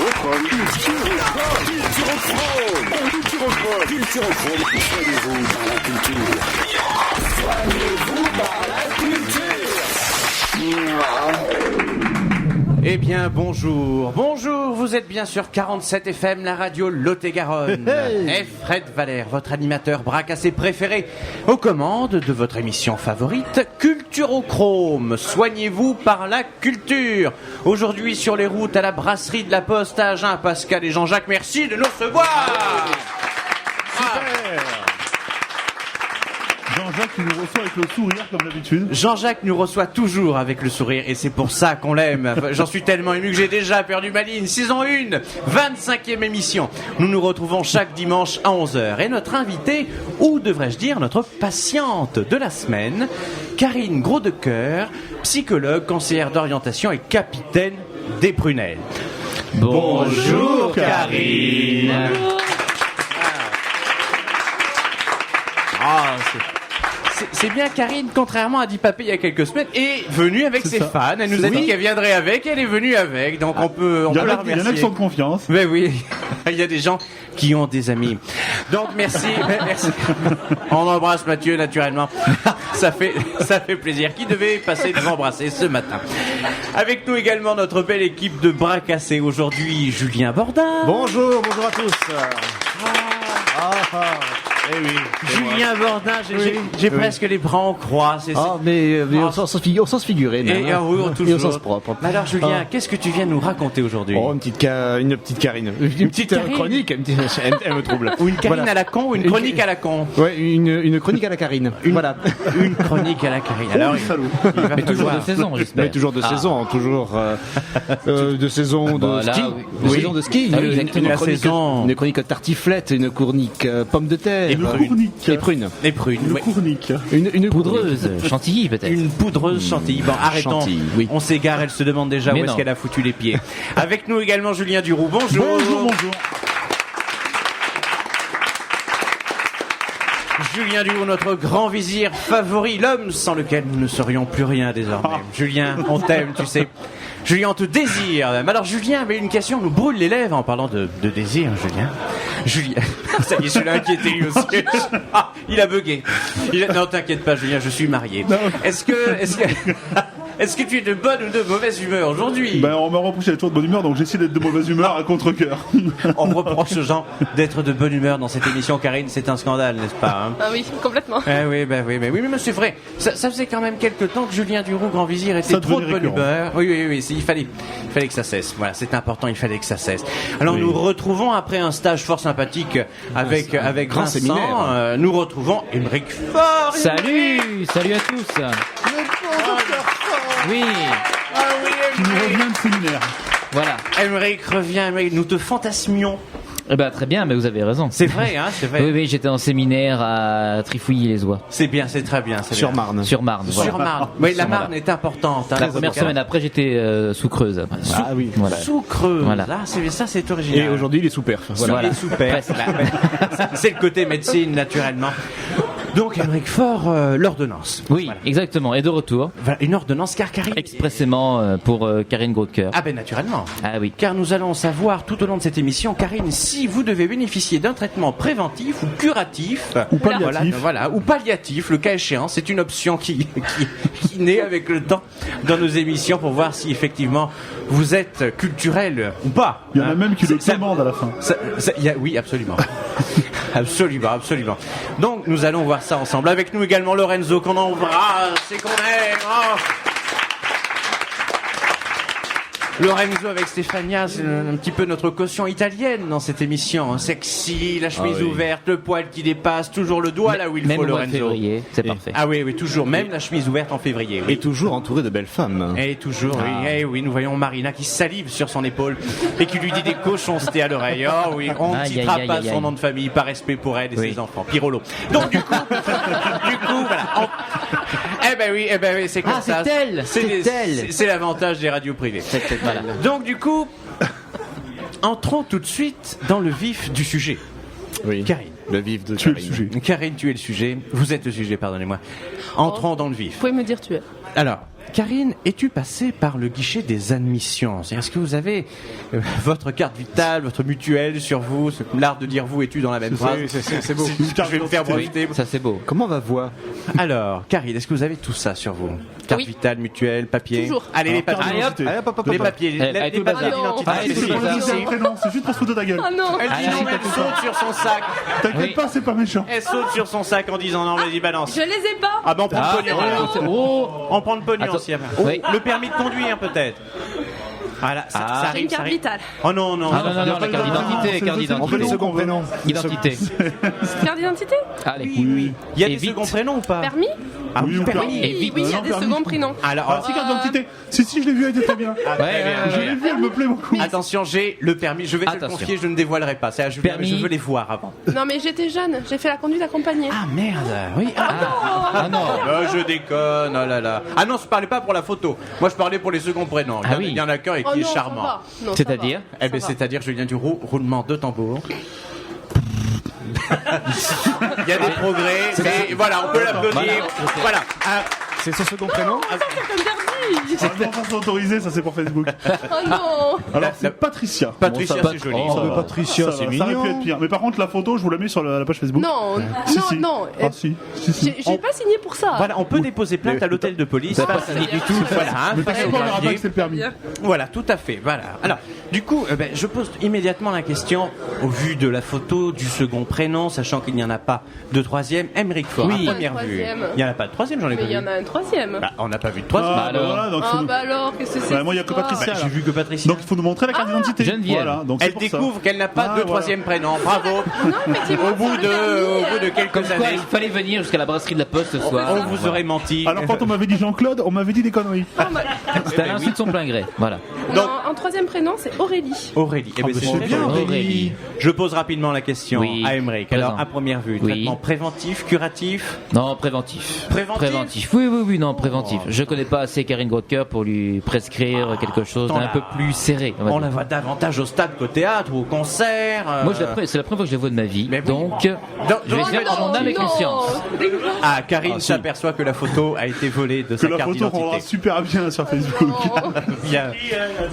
Culturochrome. Soignez-vous par la culture. Soignez-vous par la culture. Eh bien, bonjour, vous êtes bien sur 47 FM, la radio Lot-et-Garonne. Et Fred Valère, votre animateur bracassé préféré, aux commandes de votre émission favorite, Culturochrome. Soignez-vous par la culture. Aujourd'hui, sur les routes à la brasserie de la Poste à Agen, Pascal et Jean-Jacques, merci de nous recevoir. Jean-Jacques qui nous reçoit avec le sourire comme d'habitude. Jean-Jacques nous reçoit toujours avec le sourire et c'est pour ça qu'on l'aime. J'en suis tellement ému que j'ai déjà perdu ma ligne. Saison 1, 25e émission. Nous nous retrouvons chaque dimanche à 11h. Et notre invitée, ou devrais-je dire notre patiente de la semaine, Karine Gros-de-Cœur, psychologue, conseillère d'orientation et capitaine des Prunelles. Bonjour Karine. C'est bien, Karine, contrairement à Dipapé il y a quelques semaines, est venue avec ses fans. Elle nous a dit qu'elle viendrait avec, elle est venue avec, donc on peut la remercier. Il y en a qui sont de confiance. Mais oui, il y a des gens qui ont des amis. Donc merci. On embrasse Mathieu naturellement. Ça fait plaisir. Qui devait passer nous embrasser ce matin. Avec nous également notre belle équipe de bras cassés aujourd'hui, Julien Bordin. Bonjour à tous. Eh oui, Julien Bordin, j'ai presque les bras en croix. Mais au sens figuré, même. Et au sens propre. Mais alors Julien, qu'est-ce que tu viens nous raconter aujourd'hui? Une petite Karine. Une petite chronique. Elle me trouble. Ou une Karine à la con, ou une chronique à la con. Ouais, une chronique à la Karine. Voilà. Une chronique à la Karine. Alors, mais toujours de saison, j'espère. Mais toujours de saison, de saison de ski. De saison de ski. Une chronique tartiflette, une chronique pomme de terre. Et prunes. Une poudreuse, chantilly peut-être. Une poudreuse chantilly. Bon, arrêtons. Chantilly, oui. On s'égare, elle se demande déjà où est-ce qu'elle a foutu les pieds. Avec nous également Julien Duroux. Bonjour. Bonjour. Julien Duroux, notre grand vizir favori, l'homme sans lequel nous ne serions plus rien désormais. Julien, on t'aime, tu sais. Julien, on te désire. Alors Julien, mais une question nous brûle les lèvres en parlant de désir, Julien, ça y est, celui-là inquiété lui aussi. Ah, il a bugué. Non, t'inquiète pas, Julien, je suis marié. Est-ce que tu es de bonne ou de mauvaise humeur aujourd'hui? On m'a reproché d'être toujours de bonne humeur, donc j'essaie d'être de mauvaise humeur à contre-cœur. On reproche aux gens d'être de bonne humeur dans cette émission, Karine, c'est un scandale, n'est-ce pas hein? Ah oui, complètement. Oui, mais c'est vrai. Ça faisait quand même quelques temps que Julien Duroux, grand vizir, était trop de bonne humeur. Oui, il fallait que ça cesse. Voilà, c'est important, il fallait que ça cesse. Alors nous retrouvons après un stage fort sympathique avec grand Vincent. séminaire. Nous retrouvons Émeric Faure. Salut à tous. Oui. Qui nous revient de séminaire. Voilà. Émeric revient, nous te fantasmions. Très bien, mais vous avez raison. C'est vrai, hein, c'est vrai. Oui, j'étais en séminaire à Trifouilly-les-Oies. C'est bien, c'est très bien. C'est Sur bien. Marne. Sur Marne. Voilà. Sur Marne. Oui, la Marne est importante. Hein, La première semaine après, j'étais sous Creuse. Ah oui. Voilà. Sous Creuse. Voilà. Là, c'est original. Et aujourd'hui, il est sous perf. Voilà. Les sous-pères. C'est le côté médecine, naturellement. Donc, Émeric Faure, l'ordonnance. Oui, Voilà. exactement. Et de retour. Voilà, une ordonnance car Karine. Expressément pour Karine Gros-de-Cœur. Ah ben naturellement. Ah oui. Car nous allons savoir tout au long de cette émission, Karine, si vous devez bénéficier d'un traitement préventif ou curatif. Ou palliatif. Voilà, ou palliatif, le cas échéant. C'est une option qui naît avec le temps dans nos émissions pour voir si effectivement vous êtes culturel ou pas. Il y en a même qui le demandent à la fin. Oui, absolument. Absolument. Donc nous allons voir ça ensemble. Avec nous également Lorenzo qu'on embrasse et qu'on aime. Oh. Lorenzo avec Stéphania, c'est un petit peu notre caution italienne dans cette émission. Sexy, la chemise ouverte, le poil qui dépasse, toujours le doigt là où il faut, Lorenzo. Même février, c'est parfait. Ah oui, toujours. Même la chemise ouverte en février. Oui. Et toujours entouré de belles femmes. Et toujours, oui, nous voyons Marina qui salive sur son épaule et qui lui dit des cochoncetés à l'oreille. Oh oui, on ne citera pas son nom de famille par respect pour elle et ses enfants. Pirolo. Donc du coup, voilà. Eh ben oui, c'est comme ça. C'est l'avantage des radios privées. Voilà. Donc du coup, entrons tout de suite dans le vif du sujet. Oui. Karine. Le vif de Tu es le Karine. sujet. Karine, tu es le sujet. Vous êtes le sujet, pardonnez-moi. Entrons dans le vif. Vous pouvez me dire tu es. Alors, Karine, es-tu passée par le guichet des admissions? Est-ce que vous avez votre carte vitale, votre mutuelle sur vous? L'art de dire vous et tu dans la même phrase. C'est beau. Je vais me faire profiter. Ça c'est beau. Comment va voix? Alors, Karine, est-ce que vous avez tout ça sur vous? Carte Oui. vitale, mutuelle, papier? Toujours. Allez, les papiers. Allez, hop. Les papiers, Allez, les tout le papiers bazar. d'identité. Allez, C'est tout le pour le bazar. son prénom, c'est juste pour se foutre de ta gueule. Oh non. Elle dit non, mais elle saute sur son sac. T'inquiète Oui. pas, c'est pas méchant. Elle saute sur son sac en disant non, vas-y, balance. Je les ai pas. Ah ben on prend le pognon. alors. Oh, On prend le pognon Attends. aussi. Oui. Le permis de conduire peut-être. Voilà, ça Ah. J'ai arrive, une ça carte arrive. vitale. Oh non, non, Ah non, non, non, pas la carte le nom. d'identité, C'est carte le d'identité. second Le second prénom. Identité. Carte d'identité. Allez. Oui. Il y a Et des vite. seconds prénoms ou pas? Permis. Ah Oui, ou permis. permis. Et vite. Oui, il y a non, des permis. seconds prénoms. Alors, Si, carte d'identité. Si, je l'ai vu, elle était très bien. ah, très bien. Je l'ai vu, elle me plaît beaucoup. Attention, j'ai le permis. Je vais te le Attention. confier, je ne dévoilerai pas. C'est à Julien, mais Permis. je veux les voir avant. Non mais j'étais jeune. J'ai fait la conduite accompagnée. Ah merde, oui. Ah non. Je déconne, oh là là. Ah non, je parlais pas pour la photo. Moi, je parlais pour les seconds prénoms. Ah oui. Il y en a qu'un et Oh qui non, est ça charmant. va. Non, ça C'est-à-dire va. Eh ben, Ça va. c'est-à-dire, Julien du roulement de tambour. Il y a des progrès, mais voilà, on peut l'applaudir. Voilà. Ah, C'est son second prénom? C'est interdit. Ah non, ça c'est autorisé, ça c'est pour Facebook. Oh non. Alors c'est Patricia. Patricia, Bon, ça c'est joli. Oh, ça mais va. Patricia, Ça c'est va, ça aurait pu mignon. être pire. Mais par contre, la photo, je vous la mets sur la page Facebook. Non, Si, non, si. non. Ah si, si, si. J'ai pas signé pour ça. Voilà, on peut déposer plainte à l'hôtel de police. T'as pas Face- signé du tout. Voilà, hein, Mais face t'inquiète au pas, on verra gravier. pas que c'est le permis. Voilà, tout à fait. Voilà. Alors, du coup, je pose immédiatement la question, au vu de la photo, du second prénom, sachant qu'il n'y en a pas de troisième, Émeric Faure, Oui. à première vue. Troisième. Il n'y en a pas de troisième, j'en ai Mais pas il y vu. en a un troisième. Bah, on n'a pas vu de troisième. Ah, bah alors. voilà, donc Ah faut- bah alors, qu'est-ce que c'est Bah, moi, il y a que cette histoire Patricia. J'ai vu que Patricia. Donc il faut nous montrer la carte d'identité. Geneviève. Voilà, donc c'est Elle pour ça. découvre qu'elle n'a pas Ah, de voilà. troisième prénom. Bravo. Non, effectivement, Au bout ça aurait de permis, quelques Comme quoi, années, il fallait venir jusqu'à la brasserie de la Poste ce soir. on vous aurait menti. Alors quand on m'avait dit Jean-Claude, on m'avait dit des conneries. Oh, bah, C'était à l'insu de son plein gré. Voilà. Donc- non, en troisième prénom, c'est Aurélie. Aurélie. Eh ben, bah, c'est c'est très bien, joli. Aurélie. Je pose rapidement la question Oui. à Émeric. Présent. Alors, à première vue, Oui. traitement préventif, curatif. Non, préventif. Préventif Oui, oui, oui, non, préventif. Je connais pas assez Karine Grodecoeur pour lui prescrire quelque chose attends d'un là. peu plus serré. on va On dire. la voit davantage au stade qu'au théâtre ou au concert. Moi, c'est la première fois que je la vois de ma vie. Mais oui. Donc, Donc- je vais donc- faire en mon âme et conscience. Ah, Karine Ah, si. s'aperçoit que la photo a été volée de Que sa la carte photo rendra d'identité. super bien sur Facebook. Bien.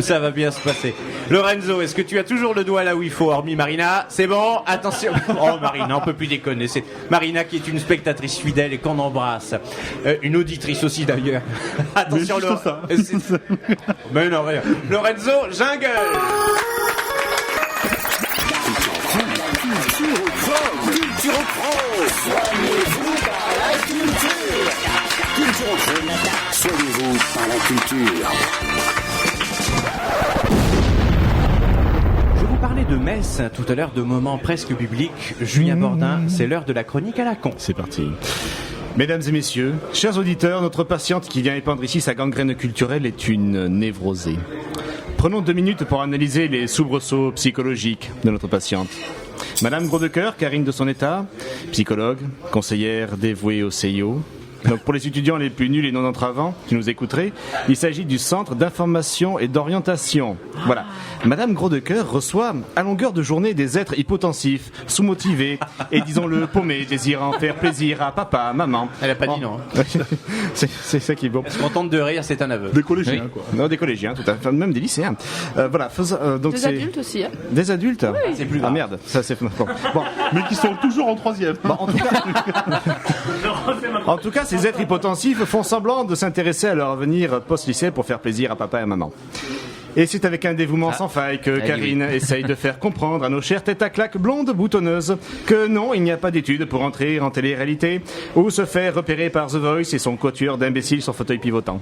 Ça va bien se passer. Lorenzo, est-ce que tu as toujours le doigt là où il faut, hormis Marina? C'est bon, attention. Oh, Marina, on peut plus déconner. C'est Marina qui est une spectatrice fidèle et qu'on embrasse. Une auditrice aussi d'ailleurs. Attention, juste ça. Mais non, rien. Lorenzo, jungle. Culture Pro, soignez-vous par la culture. Culture Pro, soignez-vous par la culture. Je vous parlais de messe tout à l'heure, de moments presque bibliques. Julien Bordin, c'est l'heure de la chronique à la con. C'est parti. Mesdames et messieurs, chers auditeurs, notre patiente qui vient épandre ici sa gangrène culturelle est une névrosée. Prenons 2 minutes pour analyser les soubresauts psychologiques de notre patiente. Madame Grodecoeur, Karine de son état, psychologue, conseillère dévouée au CIO. Donc pour les étudiants les plus nuls et non entravants qui nous écouteraient, il s'agit du Centre d'information et d'orientation. Voilà. Madame Grodecoeur reçoit à longueur de journée des êtres hypotensifs, sous-motivés et disons-le paumés, désirant faire plaisir à papa, maman. Elle a pas dit non. hein. C'est ça qui est bon. Contente de rire, c'est un aveu. Des collégiens, Oui. quoi. Non, des collégiens, tout à fait, même des lycéens. Voilà, donc Des c'est adultes aussi. Hein. des adultes. C'est plus Ah grave. merde, ça c'est bon. Bon, Mais qui sont toujours en troisième. en tout cas, ces êtres hypotensifs font semblant de s'intéresser à leur avenir post-lycée pour faire plaisir à papa et à maman. Et c'est avec un dévouement sans faille que Ah, Karine essaye de faire comprendre à nos chères têtes à claques blondes boutonneuses que non, il n'y a pas d'études pour entrer en télé-réalité ou se faire repérer par The Voice et son quatuor d'imbéciles sur fauteuil pivotant.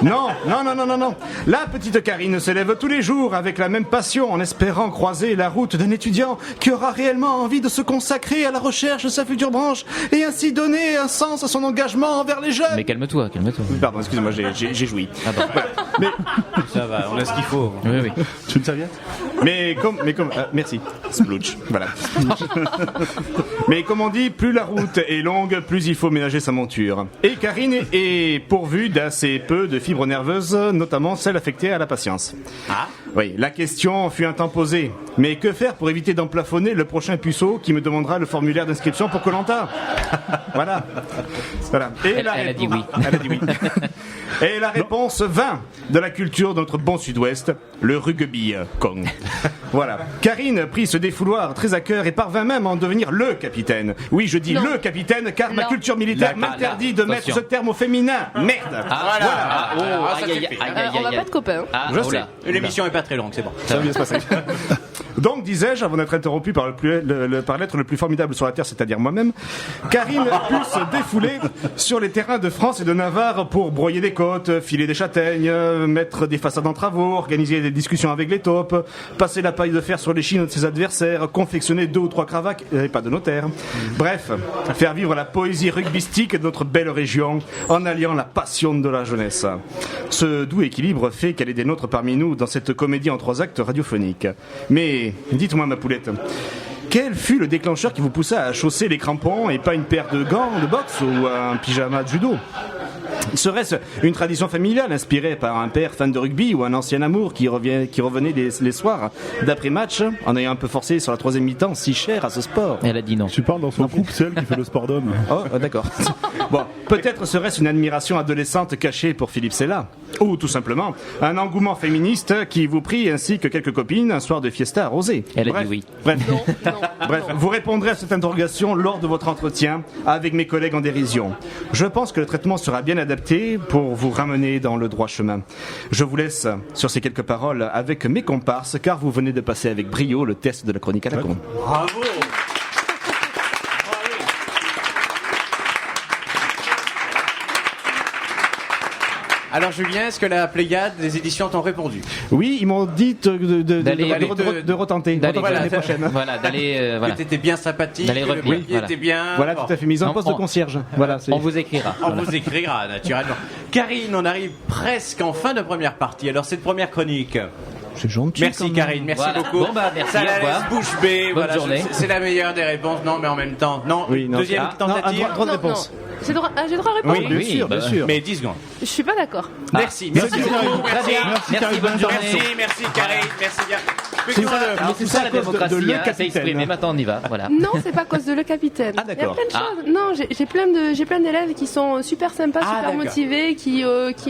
Non, non, non, non, non, non. La petite Karine se lève tous les jours avec la même passion en espérant croiser la route d'un étudiant qui aura réellement envie de se consacrer à la recherche de sa future branche et ainsi donner un sens à son engagement envers les jeunes. Mais calme-toi, calme-toi. Pardon, excusez-moi, j'ai joui. Ah bon. Ça va, on a ce qu'il faut. Oui, oui. Tu veux une serviette? Mais comme, merci. Splooch, voilà. Mais comme on dit, plus la route est longue, plus il faut ménager sa monture. Et Karine est pourvue d'assez peu de fibres nerveuses, notamment celles affectées à la patience. Ah. Oui, la question fut un temps posée. Mais que faire pour éviter d'emplafonner le prochain puceau qui me demandera le formulaire d'inscription pour Koh-Lanta? Voilà. Voilà. Et Elle a dit oui. Elle a dit oui. Et la réponse 20 de la culture de notre bon sud-ouest, le rugby Kong. Voilà. Karine prit ce défouloir très à cœur et parvint même à en devenir le capitaine. Oui, je dis Non. le capitaine car ma Non. culture militaire m'interdit de mettre ce terme au féminin. Merde. Ah, oh, Ah, ça aïe, aïe, suffit. aïe, aïe, On va aïe, pas être copains. Ah, Je oh sais. là. L'émission est pas très longue, c'est bon. Ça va bien se passer. Donc, disais-je, avant d'être interrompu par par l'être le plus formidable sur la Terre, c'est-à-dire moi-même, Karine put se défouler sur les terrains de France et de Navarre pour broyer des côtes, filer des châtaignes, mettre des façades en travaux, organiser des discussions avec les taupes, passer la paille de fer sur les chines de ses adversaires, confectionner 2 ou 3 cravates et pas de notaire. Bref, faire vivre la poésie rugbystique de notre belle région en alliant la passion de la jeunesse. Ce doux équilibre fait qu'elle est des nôtres parmi nous dans cette comédie en 3 actes radiophoniques. Mais dites-moi, ma poulette, quel fut le déclencheur qui vous poussa à chausser les crampons et pas une paire de gants de boxe ou un pyjama de judo? Serait-ce une tradition familiale inspirée par un père fan de rugby ou un ancien amour qui revenait les soirs d'après-match en ayant un peu forcé sur la 3e mi-temps si chère à ce sport? Elle a dit non. Tu parles dans son couple, c'est elle qui fait le sport d'homme. Oh, d'accord. Bon, peut-être serait-ce une admiration adolescente cachée pour Philippe Sella. Ou tout simplement, un engouement féministe qui vous prit ainsi que quelques copines un soir de fiesta arrosé. Elle a Bref, dit oui. Bref, Non, Bref, vous répondrez à cette interrogation lors de votre entretien avec mes collègues en dérision. Je pense que le traitement sera bien adapté pour vous ramener dans le droit chemin. Je vous laisse sur ces quelques paroles avec mes comparses, car vous venez de passer avec brio le test de la chronique à la con. Bravo. Alors Julien, est-ce que la Pléiade des éditions t'ont répondu? Oui, ils m'ont dit de retenter. D'aller L'année prochaine. Voilà, d'aller. Que Voilà. t'étais bien sympathique, D'aller que le revenir, papier voilà. était bien. Voilà, Bon. tout à fait. Mise en Non, poste de on- concierge. Voilà, c'est... On vous écrira. On Voilà. vous écrira naturellement. Karine, on arrive presque en fin de première partie. Alors cette première chronique. C'est gentil. Merci Karine, merci Voilà. beaucoup. Bon, bah, merci, Ça au la revoir. laisse bouche bée. Bonne journée. C'est la meilleure des réponses. Non, mais en même temps. Non. Oui, non. Deuxième Ah, tentative. non, un droit de réponse. Non. J'ai droit à répondre. Oui, bien sûr, bien sûr. Mais 10 secondes. Je suis pas d'accord. Merci. Merci, Merci beaucoup. Karine. Merci. Merci, bonne journée. Merci Karine. Merci bien. C'est ça. Alors, c'est tout ça ça, la à cause de démocratie, le hein, c'est capitaine. exprimé. Maintenant, on y va. Voilà. Non, c'est pas à cause de le capitaine. Ah, d'accord. Il y a plein de choses. Non, j'ai plein d'élèves qui sont super sympas, Ah, super d'accord. motivés, qui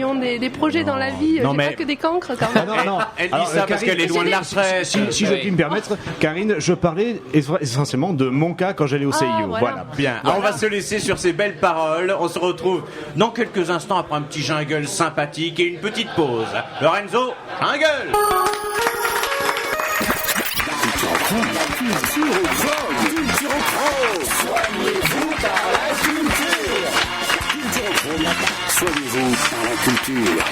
ont des projets dans la vie. Non, J'ai mais- pas que des cancres quand même. Non. Elle dit Alors, ça parce Karine, qu'elle est loin de la retraite. Si je Oui. puis me permettre, Karine, je parlais essentiellement de mon cas quand j'allais au CIO. voilà. Bien, alors on va se laisser sur ces belles paroles. On se retrouve dans quelques instants après un petit jingle sympathique et une petite pause. Lorenzo, jingle. Soignez-vous par la culture.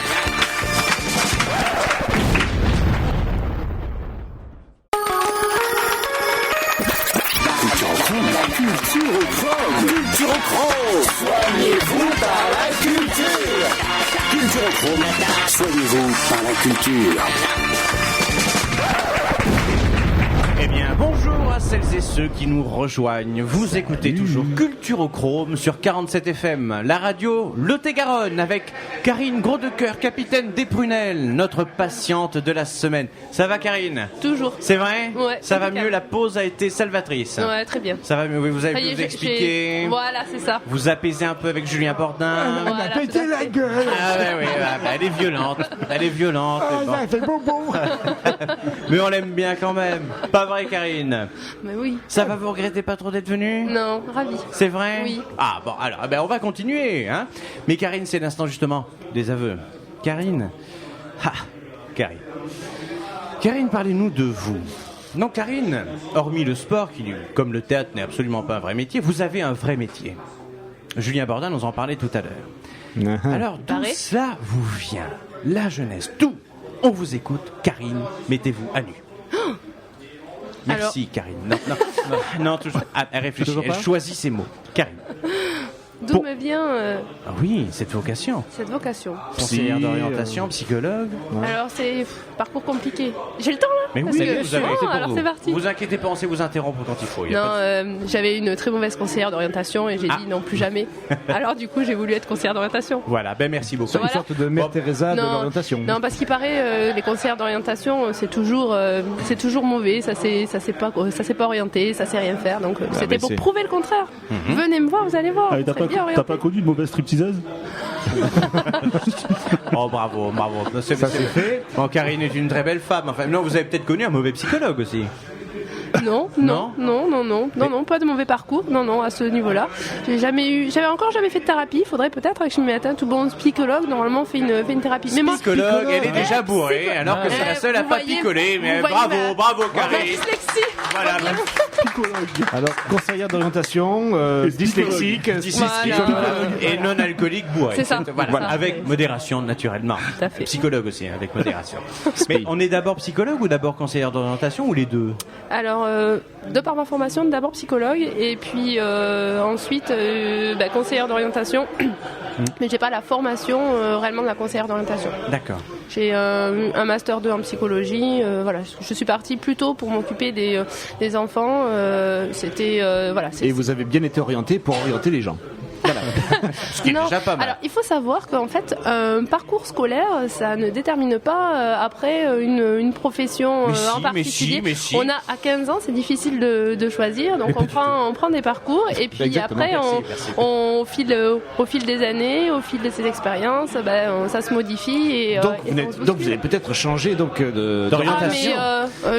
Soignez-vous par la culture. Soignez-vous par la culture. Eh bien, bonjour à celles et ceux qui nous rejoignent. Vous écoutez toujours Culturochrome sur 47 FM, la radio Lot-et-Garonne, avec Karine Gros-de-Cœur, capitaine des Prunelles, notre patiente de la semaine. Ça va, Karine? Toujours. C'est vrai? Ouais, Ça va impeccable. mieux, la pause a été salvatrice. Ouais, très bien. Ça va mieux, oui, vous avez Ça pu y est, vous expliquer. Voilà, c'est ça. Vous apaisez un peu avec Julien Bordin. Voilà, tout à fait. gueule. Ah ouais, ouais, bah, elle est violente. Elle est violente. mais bon. fait bonbon. Mais on l'aime bien quand même. Pas vrai, Karine? Mais oui. Ça va, vous regrettez pas trop d'être venue? Non, ravi. C'est vrai? Oui. Ah bon, alors, eh ben, on va continuer, hein. Mais Karine, c'est l'instant justement des aveux. Karine. Ah, Karine. Karine, parlez-nous de vous. Non, Karine, hormis le sport, qui, comme le théâtre, n'est absolument pas un vrai métier, vous avez un vrai métier. Julien Bordin nous en parlait tout à l'heure. Alors, d'où Pareil. cela vous vient? La jeunesse, tout. On vous écoute. Karine, mettez-vous à nu. Merci, Karine. Non, toujours. Ah, elle réfléchit. Toujours Elle pas choisit ses mots. Karine. D'où me vient Ah oui, cette vocation. cette vocation? Conseillère d'orientation, psychologue. Alors, c'est parcours compliqué. J'ai le temps là? Mais Parce oui, que vous je suis avez- bon, c'est pour alors vous. c'est parti. Vous inquiétez pas, on sait vous interrompre quand il faut. Il y a Non, pas de- j'avais une très mauvaise conseillère d'orientation et j'ai Ah. dit non, plus jamais. Alors du coup, j'ai voulu être conseillère d'orientation. Voilà, ben merci beaucoup. Une Voilà. sorte de Mère Bon. Teresa de Non, l'orientation. non, parce qu'il paraît les conseillères d'orientation, c'est toujours mauvais. Ça s'est pas orienté, ça sait rien faire. Donc c'était mais pour c'est- prouver le contraire. Venez me voir, vous allez voir. Ah, et t'as Vous pas bien t'as orientée. pas connu de mauvaise stripteaseuse? Oh, bravo. Ça, c'est fait. Bon, Karine est une très belle femme. Enfin, non, vous avez peut-être connu un mauvais psychologue aussi. Non, pas de mauvais parcours, non, à ce niveau-là. J'avais encore jamais fait de thérapie. Il faudrait peut-être que je m'y mette. Tout bon psychologue, normalement, fait une thérapie. Mais moi, Psychologue, elle est déjà bourrée, alors que c'est la seule à vous pas voyez- picoler. Mais vous voyez bravo, ma Karine. dyslexie. Voilà. Alors, conseillère d'orientation, dyslexique, Et non alcoolique bourré. C'est ça. Voilà. Voilà. Avec modération, naturellement. Tout à fait. Psychologue aussi, avec modération. Mais on est d'abord psychologue ou d'abord conseillère d'orientation ou les deux? Alors, de par ma formation, d'abord psychologue et puis ensuite conseillère d'orientation. Mais j'ai pas la formation réellement de la conseillère d'orientation. D'accord. J'ai un master 2 en psychologie. Voilà, je suis partie plutôt pour m'occuper des enfants. Et vous avez bien été orienté pour orienter les gens. Ce qui est déjà pas mal. Alors, il faut savoir qu'en fait, un parcours scolaire, ça ne détermine pas après une profession en particulier. mais si. On a à 15 ans, c'est difficile de choisir, donc on prend des parcours et puis Exactement, après, merci. au fil des années, au fil de ses expériences, ça se modifie et Donc, et on se vous bouscule. allez peut-être changer d'orientation.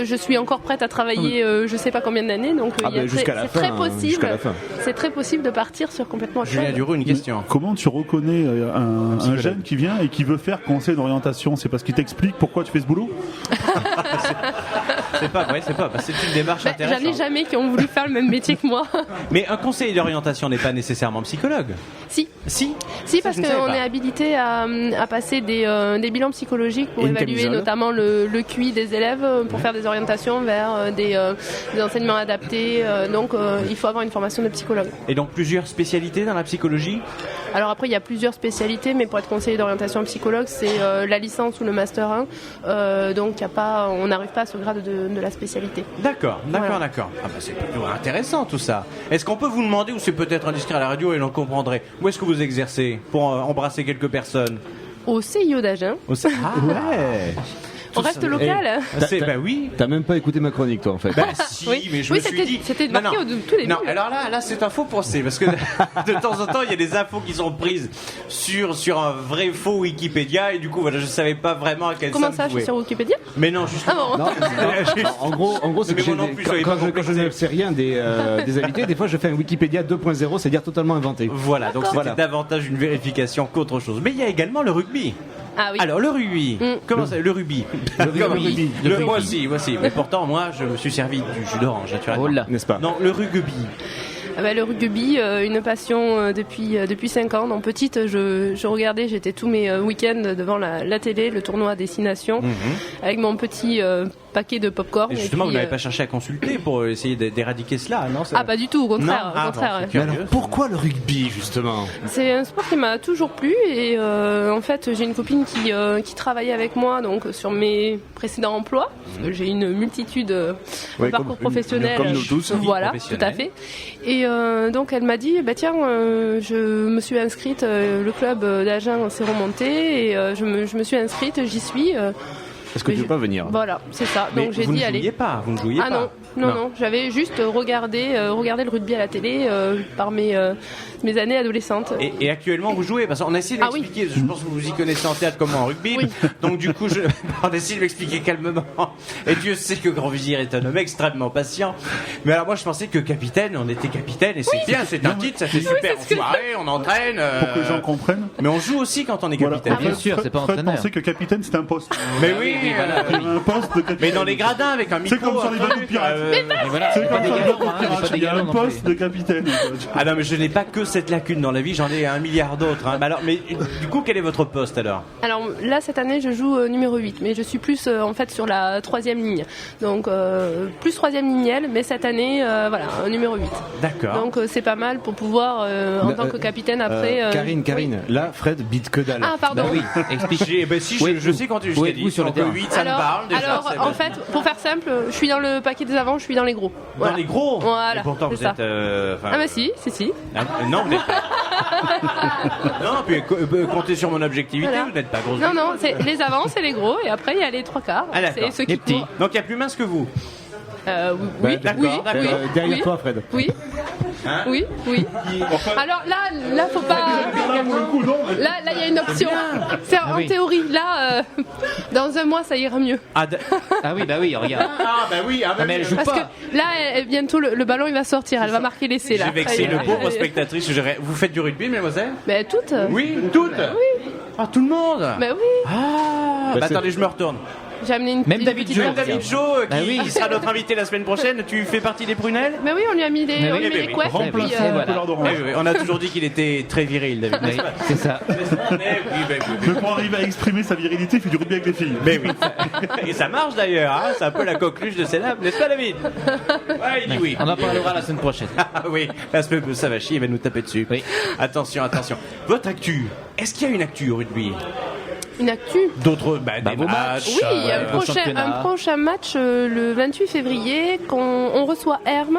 Je suis encore prête à travailler je sais pas combien d'années, donc jusqu'à la c'est fin, très possible. jusqu'à la fin. C'est très possible de partir sur complètement autre Julien chose. Duroux, une question. Comment tu reconnais un jeune qui vient et qui veut faire conseil d'orientation? C'est parce qu'il t'explique pourquoi tu fais ce boulot? C'est pas vrai, c'est une démarche J'en intéressante. ai jamais qui ont voulu faire le même métier que moi. Mais un conseiller d'orientation n'est pas nécessairement psychologue. Si, Si, parce je ne savais qu'on pas. est habilité à passer des bilans psychologiques pour Et une évaluer camisole. notamment le QI des élèves, pour faire des orientations vers des enseignements adaptés. Donc il faut avoir une formation de psychologue. Et donc plusieurs spécialités dans la psychologie. Alors après, il y a plusieurs spécialités, mais pour être conseiller d'orientation psychologue, c'est la licence ou le master 1. Donc on n'arrive pas à ce grade de la spécialité. D'accord. Voilà. Ah bah c'est plutôt intéressant tout ça. Est-ce qu'on peut vous demander, ou c'est peut-être indiscret à la radio et l'on comprendrait, où est-ce que vous exercez pour embrasser quelques personnes? Au CIO d'Agen, Ouais. on reste local. Bah oui. T'as même pas écouté ma chronique, toi, en fait. Bah si, Oui. mais je Oui, me suis dit... c'était Non, marqué non. au tout début. Non, alors là c'est un faux procès, parce que de temps en temps, il y a des infos qui sont prises sur un vrai faux Wikipédia, et du coup, voilà, je savais pas vraiment à quel Comment sens ça, je vous suis sur Wikipédia? Mais non, Ah justement. bon. En gros, c'est Mais que moi non plus, soyez quand pas je complexés. ne sais rien des invités, des fois je fais un Wikipédia 2.0, c'est-à-dire totalement inventé. Voilà, donc c'était Voilà. davantage une vérification qu'autre chose. Mais il y a également le rugby. Ah oui. Alors, le rugby. Comment ça? Le rugby. rugby. Moi aussi. Mais pourtant, moi, je me suis servi du jus d'orange, naturellement. Oh là. N'est-ce pas? Non, le rugby. Ah bah, le rugby, une passion depuis 5 ans. Donc petite, je regardais, j'étais tous mes week-ends devant la télé, le tournoi Destination, avec mon petit paquet de popcorn. Et justement, puis, vous n'avez pas cherché à consulter pour essayer d'éradiquer cela, non? Ah, pas du tout, au contraire. Non. Au contraire. bon, c'est Mais alors, curieux. pourquoi le rugby, justement? C'est un sport qui m'a toujours plu et en fait j'ai une copine qui travaillait avec moi donc sur mes précédents emplois parce que j'ai une multitude de Ouais, parcours comme professionnels. nous tous. Voilà, tout Professionnels. à fait. Et donc elle m'a dit tiens je me suis inscrite, le club d'Agen s'est remonté et je me suis inscrite, j'y suis. Est-ce que tu veux pas venir? Voilà, c'est ça. Mais Donc j'ai vous dit ne allez. jouiez pas, vous ne jouiez Ah pas. non, j'avais juste regardé le rugby à la télé par mes années adolescentes. Et actuellement, vous jouez? Parce qu'on a essayé Ah oui. d'expliquer, je pense que vous y connaissez en théâtre comme moi en rugby, Oui. donc du coup, on essaie de m'expliquer calmement. Et Dieu sait que Grand Vizir est un homme extrêmement patient. Mais alors moi, je pensais que capitaine, on était capitaine, et c'est bien, c'est un titre, ça fait super en soirée, on entraîne. Pour que les gens comprennent. Mais on joue aussi quand on est Voilà. capitaine. bien sûr, c'est pas Fred entraîneur. pensait que capitaine c'était un poste. Mais oui, voilà. Il y avait un poste de capitaine. Mais dans les gradins avec un micro. C'est comme sur les bateaux pirates. Et voilà, C'est c'est comme pas des sur les galons, bateaux hein, c'est pirates. pas des Il y a galons un non poste plus. de capitaine. Ah non, mais je n'ai pas que cette lacune dans la vie, j'en ai un milliard d'autres. Hein. Mais du coup, quel est votre poste alors? Alors là, cette année, je joue numéro 8, mais je suis plus en fait sur la 3e ligne. Donc plus 3e lignelle, mais cette année, voilà, un numéro 8. D'accord. Donc c'est pas mal pour pouvoir, en tant que capitaine, après... Karine, là, Fred bite que dalle. Ah, pardon. Bah oui, explique. Si, Oui, je sais quand tu oui, t'ai vous dit, sur le donc terrain. 8, ça me parle déjà. Alors c'est en bon. fait, pour faire simple, je suis dans le paquet des avants, je suis dans les gros. Voilà. Dans les gros. Voilà, Et pourtant, c'est vous ça. êtes. Ah bah si. Non, vous n'êtes pas. Non, puis comptez sur mon objectivité, Voilà. vous n'êtes pas grosse. Non, c'est les avants, c'est les gros, et après il y a les 3 quarts. Ah, d'accord. C'est ceux qui Les petits. courent. Donc il y a plus mince que vous. Oui, d'accord, d'accord. Derrière oui. toi, Fred. Oui. Oui. Alors là, faut pas. Là, il y a une option. C'est en oui. théorie. Là, dans un mois, ça ira mieux. Ah, Ah oui, bah oui, regarde. oui, Ah, mais elle joue Parce pas. que là, bientôt, le ballon, il va sortir. Elle va marquer l'essai là. j'ai vexé le pauvre spectatrice. Vous faites du rugby, mademoiselle? Mais toutes. Oui, toutes. Oui. Ah, tout le monde. Mais oui. Ah, Bah, c'est- attendez, je me retourne. J'ai amené une Même une David petite Jo. Même partie. David Jo, Bah oui. qui sera notre invité la semaine prochaine. Tu fais partie des prunelles? Mais oui, on lui a mis Mais oui, les couettes. et puis, Remplaçant voilà. couleur d'orange. Oui, on a toujours dit qu'il était très viril, David. Oui, c'est ça. Mais pour arriver à exprimer sa virilité, il fait du rugby avec les filles. Mais oui. Et ça marche d'ailleurs, hein, c'est un peu la coqueluche de Cénab, n'est-ce pas, David? Ouais, il dit oui. On en parlera la semaine prochaine. Ah oui, parce que ça va chier, il va nous taper dessus. Oui. Attention. Votre actu, est-ce qu'il y a une actu au rugby? Une actu. D'autres, des vos matchs. Oui, il y a au championnat. un prochain match le 28 février on reçoit Hermes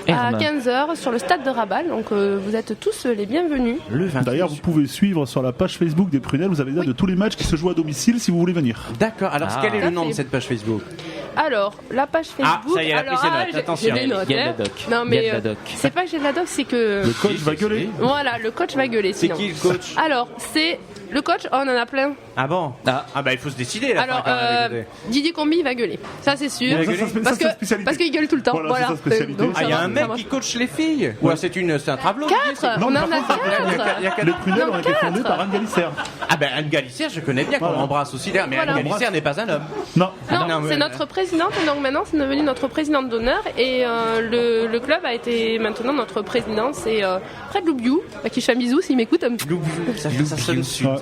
à Hermes. 15h sur le stade de Rabat. Donc vous êtes tous les bienvenus. Le 28. D'ailleurs, vous pouvez suivre sur la page Facebook des Prunelles, vous avez des dates de tous les matchs qui se jouent à domicile si vous voulez venir. D'accord, alors quel est Tout le à nom de fait. cette page Facebook? Alors, la page Facebook. ça y est, elle a pris ses notes, j'ai attention. des notes, Il y a de hein. la doc. Non, Il y a mais de la doc. c'est pas que j'ai de la doc, c'est que. Le coach va gueuler. Voilà, le coach va gueuler. C'est sinon. qui le coach? Alors, c'est. Le coach, on en a plein. Ah bon? Ah. Bah il faut se décider là. Alors, Didier Combi, il va gueuler. Ça, c'est sûr. Il va gueuler Parce sa spécialité. parce qu'il gueule tout le temps. Voilà, c'est sa spécialité. Donc, Ah, il y a ça un va, mec ça va. qui coach les filles? Ou alors c'est un tableau? Quatre. Non, On en mais a par contre, quatre. Il y a quatre. Les Prunelles Non, ont été quatre. fondées par Anne Gallicer. Ah ben Anne Gallicer, je connais bien, qu'on Voilà. embrasse aussi d'ailleurs, mais Voilà. Anne Gallicer n'est pas un homme. Non. Non, non, mais- c'est notre présidente, donc maintenant c'est devenu notre présidente d'honneur et le club a été maintenant notre président, c'est Fred Loubiou, à qui je fais un bisou s'il m'écoute, Ça sonne sud. Ouais.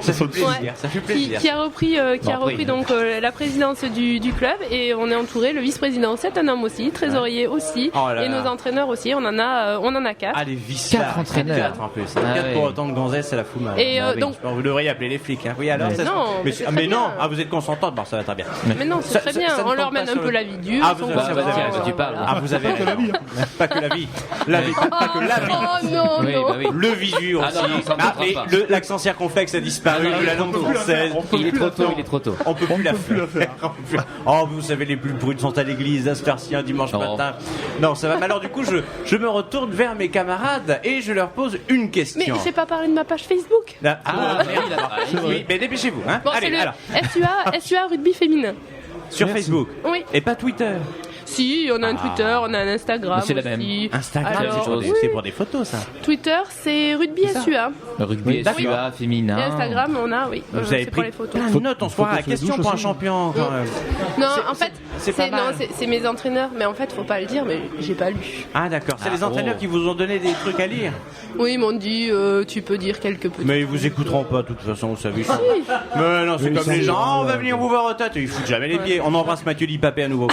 Ça fait Ouais. plaisir, ça fait plaisir. qui a repris donc la présidence du club et on est entouré, le vice-président c'est un homme aussi, trésorier aussi Oh là et là. nos entraîneurs aussi, on en a 4. Ah les vis Quatre entraîneurs. 4 en plus. Ah 4 ouais. pour autant de gonzesses, c'est la fout mal. Et Bah oui. donc, Alors, vous devriez appeler les flics. Hein. Oui alors. Mais ça se- non, mais, c'est ah, très mais non. bien. Ah vous êtes consentante, bon ça va très bien. mais non, c'est Ça- très ça- bien, ça ne on tombe leur pas mène un sur peu le- la vie dure. Ah, ils vous sont avez- Bah, contents. tiens, tu parles. Ah vous avez Pas que la vie, hein. pas que la vie. La vie, pas que la vie. Oh non, Oui, non. bah oui. Le visu aussi. Ah non, non, ça ne Ah, comprend mais pas. l'accent circonflexe a disparu Ah non, de la il langue faut plus la faire, française. on peut Il est plus trop la tôt, faire. il est trop tôt. On peut plus la plus la faire. Oh, vous savez, les plus brutes sont à l'église à cette heure-ci, un dimanche Oh. matin. Non, ça va. Mais alors, du coup, je me retourne vers mes camarades et je leur pose une Mais question. j'ai pas parlé de ma page Facebook. Là- Ah, merde. oui, mais dépêchez-vous. Hein. Bon, Allez, c'est le alors, SUA rugby féminin. sur Facebook. Oui. Et pas Twitter. Si, on a un Twitter, on a un Instagram Mais c'est la même. aussi. Instagram, Alors, c'est pour des- oui. c'est pour des photos, ça. Twitter, c'est rugby ça. SUA. Le rugby, D'accord. SUA, féminin. Et Instagram, on a, oui. Vous avez c'est pour pris les photos. plein de notes, on se croirait à la photos sur question les pour un douches aussi. champion, quand même. Non, en fait, c'est pas mal. c'est mes entraîneurs, mais en fait, faut pas le dire, mais j'ai pas lu. Ah, d'accord. C'est Ah, les entraîneurs oh. qui vous ont donné des trucs à lire. Oui, ils m'ont dit, tu peux dire quelques petits. Mais ils vous écouteront pas, de toute façon, vous savez. Mais non, c'est comme les gens. Ah, on va venir vous voir au tête. Ils foutent jamais les pieds. On embrasse Mathieu Lipapé à nouveau.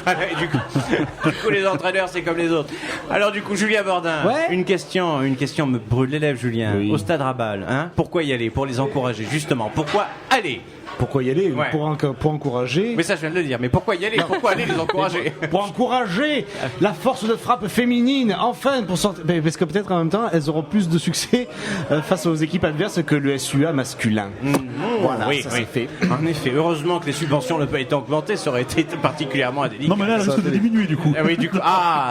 Voilà, et du coup, les entraîneurs, c'est comme les autres. Alors, du coup, Julien Bordin, Ouais. une question me brûle les lèvres, Julien. Oui. Au Stade Rabal, hein. Pourquoi y aller? Pour les encourager, justement. Pourquoi aller? Pourquoi y aller? Ouais. Pour encourager. Mais ça, je viens de le dire. Mais pourquoi y aller? Pourquoi aller les encourager? Pour encourager la force de frappe féminine, enfin, pour sortir, parce que peut-être en même temps, elles auront plus de succès face aux équipes adverses que le SUA masculin. Voilà, oui, ça oui. c'est fait. En effet, heureusement que les subventions n'ont pas été augmentées, ça aurait été particulièrement indélicat. Non, mais là, elle risque de diminuer du coup. Ah oui, du coup,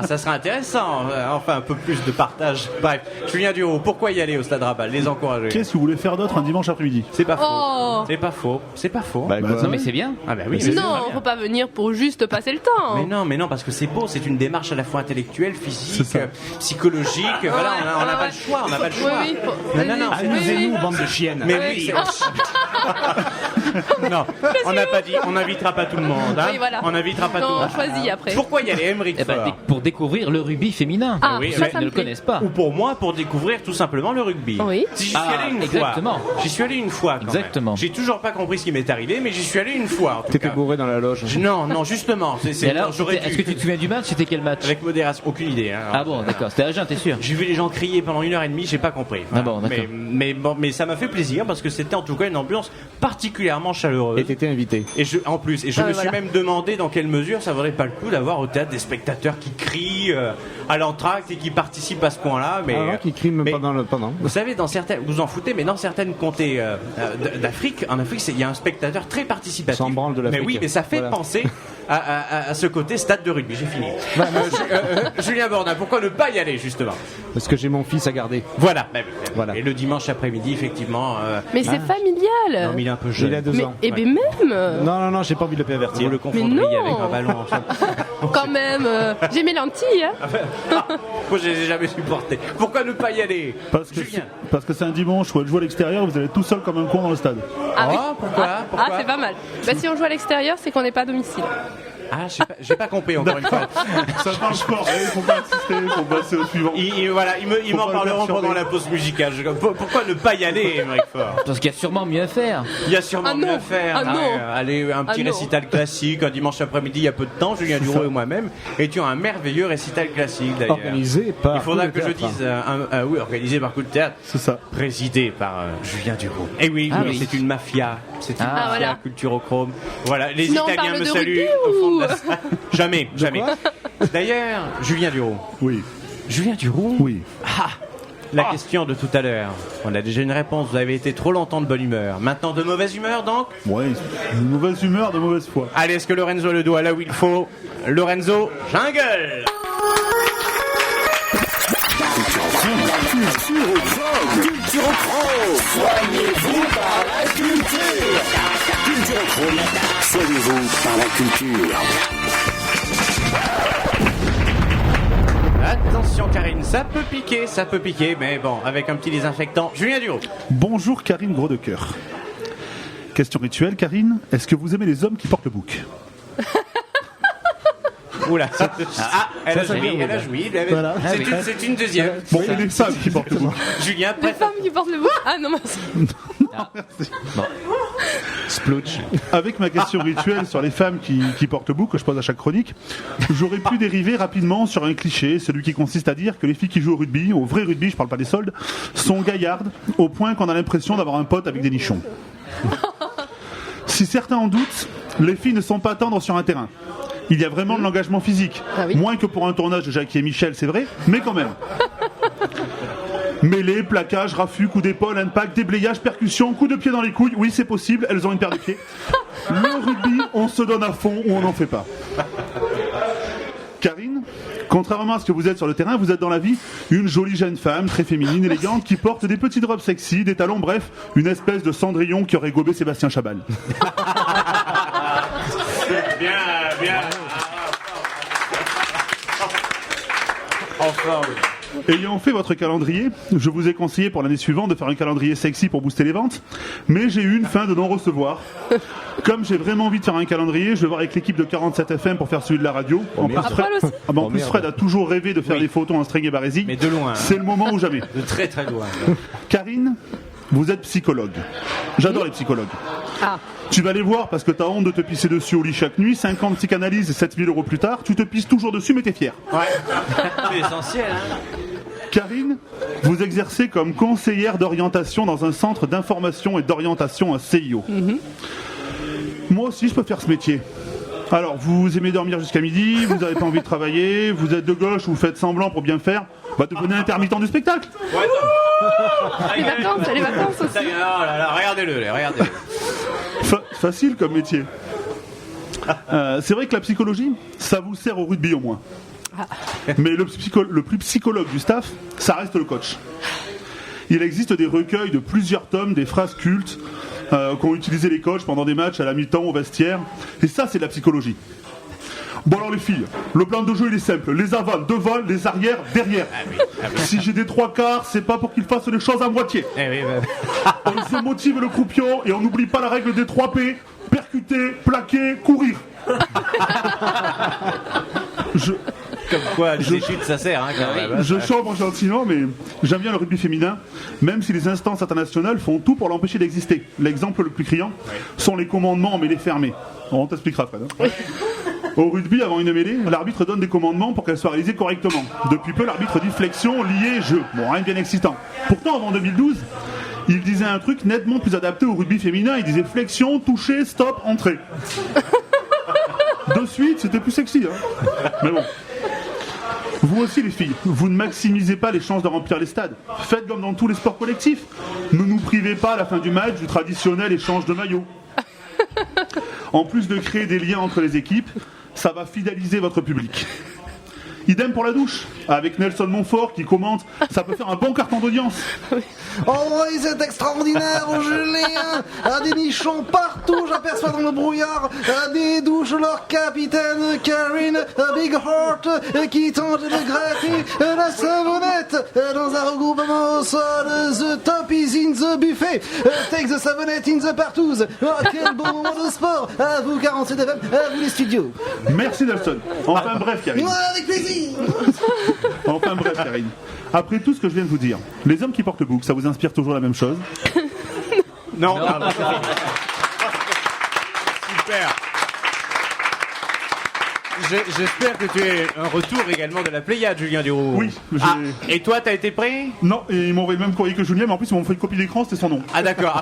ça serait intéressant. Enfin, un peu plus de partage. Bref, Julien Duro, pourquoi y aller au Stade Rabal? Les encourager. Qu'est-ce que vous voulez faire d'autre un dimanche après-midi? C'est pas faux. Oh. C'est pas faux. C'est pas faux. Bah, quoi. Non, mais c'est bien. Ah bah oui, mais c'est Non, très bien. faut pas venir pour juste passer le temps. Mais non, parce que c'est beau, c'est une démarche à la fois intellectuelle, physique, C'est ça. psychologique. Voilà, on n'a pas le choix, on n'a pas le choix. Oui, faut- Non, c'est- Amusez-nous, bande de chiennes. Mais Oui, oui, c'est- non, on n'a pas dit, on n'invitera pas tout le monde. Hein. Oui, voilà. On n'invitera pas tout le Non, monde. on choisit après. Pourquoi y aller, Émeric Eh ben, Faure pour découvrir le rugby féminin. Ah, oui, ça, mais ça ne me le plaît. connaissent pas. Ou pour moi, pour découvrir tout simplement le rugby. Oui. Si j'y suis Ah, allé une exactement. fois. J'y suis allé une fois. Quand Exactement. Même. J'ai toujours pas compris ce qui m'est arrivé, mais j'y suis allé une fois. En tout T'étais cas. bourré dans la loge. Non, justement. Et alors, j'aurais est-ce dû. que tu te souviens du match? C'était quel match? Avec modération, aucune idée. Hein. Ah bon, d'accord. C'était à Agen, t'es sûr? J'ai vu les gens crier pendant 1h30, j'ai pas compris. Ah bon, d'accord. Mais ça m'a fait plaisir parce que c'était en tout cas une ambiance particulièrement chaleureuse. Et t'étais invité. Et je me voilà. suis même demandé dans quelle mesure ça vaudrait pas le coup d'avoir au théâtre des spectateurs qui crient. à l'entracte et qui participent à ce point-là. Mais qui criment mais- pendant. vous savez, dans certaines, vous en foutez, mais dans certaines comtés d'Afrique, en Afrique, il y a un spectateur très participatif. S'en branle de l'Afrique. Mais oui, mais ça fait Voilà. penser à ce côté stade de rugby. J'ai fini. Julien Bordin, pourquoi ne pas y aller justement? Parce que j'ai mon fils à garder. Voilà. Voilà. Et le dimanche après-midi, effectivement. Mais c'est familial. Non, mais il est un peu jeune. Il a 2 Mais, ans. et ben même, Non, j'ai pas envie de le Vous pervertir. le confondriez non. avec un ballon en fait. quand même, j'ai mes lentilles. Hein. Moi, je les ai jamais supportés. Pourquoi ne pas y aller? Julien. Parce que c'est un dimanche où elle joue à l'extérieur, vous allez tout seul comme un con dans le stade. Ah oui. Pourquoi? Ah, c'est pas mal. Bah, si on joue à l'extérieur, c'est qu'on n'est pas à domicile. Ah, j'ai pas compris encore une fois. Ça parle sport, il faut pas insister, il faut passer au suivant. Ils Faut m'en pas le parleront perturber. pendant la pause musicale. Pourquoi ne pas y aller, Émeric Faure? Parce qu'il y a sûrement mieux à faire. Il y a sûrement Ah non. mieux à faire. Ah non. Allez, un petit Ah non. récital classique, un dimanche après-midi, il y a peu de temps, Julien Duro et moi-même étions un merveilleux récital classique d'ailleurs. Organisé par. Il faudra Coup de que je Théâtre. dise, oui, organisé par Coup de Théâtre, C'est ça. présidé par Julien Duro. Et oui, Ah oui, oui. c'est une mafia. C'est une Ah, mafia voilà. culturochrome. Voilà, les Sinon, on Italiens parle me de saluent rugby au fond de ou- la salle. Jamais. D'ailleurs, Julien Duro. Oui. Julien Duro. Oui. La question de tout à l'heure. On a déjà une réponse. Vous avez été trop longtemps de bonne humeur. Maintenant de mauvaise humeur, donc. Ouais, une mauvaise humeur, de mauvaise foi. Allez, est-ce que Lorenzo le doit là où il faut? Lorenzo, jungle. Culturochrome, soignez-vous par la culture. Culturochrome, soignez-vous par la culture. Attention Karine, ça peut piquer, mais bon, avec un petit désinfectant. Julien Duro. Bonjour Karine Gros de Cœur. Question rituelle, Karine. Est-ce que vous aimez les hommes qui portent le bouc? Oula. Elle a joui. Voilà. C'est une deuxième. Bon, et les femmes qui portent le bouc. Julien, Les prête. femmes qui portent le bouc. Ah non, merci. Splooch. Avec ma question rituelle sur les femmes qui portent le bouc que je pose à chaque chronique, j'aurais pu dériver rapidement sur un cliché, celui qui consiste à dire que les filles qui jouent au rugby, au vrai rugby, je parle pas des soldes, sont gaillardes au point qu'on a l'impression d'avoir un pote avec des nichons. Si certains en doutent, les filles ne sont pas tendres sur un terrain. Il y a vraiment de l'engagement physique. Ah oui. Moins que pour un tournage de Jackie et Michel, c'est vrai, mais quand même. Mêlée, plaquage, raffut, coup d'épaule, impact, déblayage, percussion, coup de pied dans les couilles. Oui, c'est possible, elles ont une paire de pieds. Le rugby, on se donne à fond ou on n'en fait pas. Karine, contrairement à ce que vous êtes sur le terrain, vous êtes dans la vie une jolie jeune femme, très féminine, élégante, qui porte des petites robes sexy, des talons, bref, une espèce de Cendrillon qui aurait gobé Sébastien Chabal. Bien. Enfin, oui. Ayant fait votre calendrier, je vous ai conseillé pour l'année suivante de faire un calendrier sexy pour booster les ventes, mais j'ai eu une fin de non-recevoir. Comme j'ai vraiment envie de faire un calendrier, je vais voir avec l'équipe de 47 FM pour faire celui de la radio. En plus, Après aussi. Fred a toujours rêvé de faire des photos en string et barésie. Mais de loin. Hein. C'est le moment ou jamais. De très très loin. Karine, vous êtes psychologue. J'adore les psychologues. Ah. Tu vas les voir parce que t'as honte de te pisser dessus au lit chaque nuit, 50 psychanalyses et 7000 € plus tard, tu te pisses toujours dessus mais t'es fier. Ouais. C'est essentiel, hein. Karine, vous exercez comme conseillère d'orientation dans un centre d'information et d'orientation à CIO. Moi aussi, je peux faire ce métier. Alors, vous aimez dormir jusqu'à midi, vous n'avez pas envie de travailler, vous êtes de gauche ou vous faites semblant pour bien faire, bah devenez intermittent du spectacle. Les vacances aussi. Oh là là, regardez-le. Facile comme métier. C'est vrai que la psychologie, ça vous sert au rugby au moins. Mais le plus psychologue du staff, ça reste le coach. Il existe des recueils de plusieurs tomes, des phrases cultes qu'ont utilisé les coachs pendant des matchs à la mi-temps au vestiaire. Et ça, c'est de la psychologie. Bon alors les filles, le plan de jeu il est simple. Les avants devant, les arrières derrière. Si j'ai des 3/4, c'est pas pour qu'ils fassent les choses à moitié. On se motive le croupion et on n'oublie pas la règle des 3 P. Percuter, plaquer, courir. Comme quoi, les études, ça sert, hein, quand même. Je chambre gentiment, mais j'aime bien le rugby féminin, même si les instances internationales font tout pour l'empêcher d'exister. L'exemple le plus criant sont les commandements, mais les fermés. On t'expliquera, Fred. Au rugby, avant une mêlée, l'arbitre donne des commandements pour qu'elle soit réalisée correctement. Depuis peu, l'arbitre dit flexion, lié, jeu. Bon, rien de bien excitant. Pourtant, avant 2012, il disait un truc nettement plus adapté au rugby féminin. Il disait flexion, toucher, stop, entrée. De suite, c'était plus sexy. Hein. Mais bon. Vous aussi les filles, vous ne maximisez pas les chances de remplir les stades. Faites comme dans tous les sports collectifs. Ne nous privez pas à la fin du match du traditionnel échange de maillots. En plus de créer des liens entre les équipes, ça va fidéliser votre public. Idem pour la douche, avec Nelson Montfort qui commente, ça peut faire un bon carton d'audience. Oh oui, c'est extraordinaire, Julien. Des nichons partout, j'aperçois dans le brouillard des douches, leur capitaine Karine Big Heart qui tente de gratter la savonnette dans un regroupement au sol. The top is in the buffet. Take the savonnette in the partouze. Oh, quel bon moment de sport. À vous 47 FM, à vous les studios. Merci Nelson. Enfin bref Karine. Ouais, avec plaisir. Enfin bref Karine. Après tout ce que je viens de vous dire, les hommes qui portent le bouc, ça vous inspire toujours la même chose? Non. Super. J'espère que tu es un retour également de la Pléiade, Julien Duroux. Oui. Et toi, t'as été pris? Non, et ils m'ont envoyé le même courrier que Julien, mais en plus ils m'ont fait une copie d'écran, c'était son nom. Ah d'accord.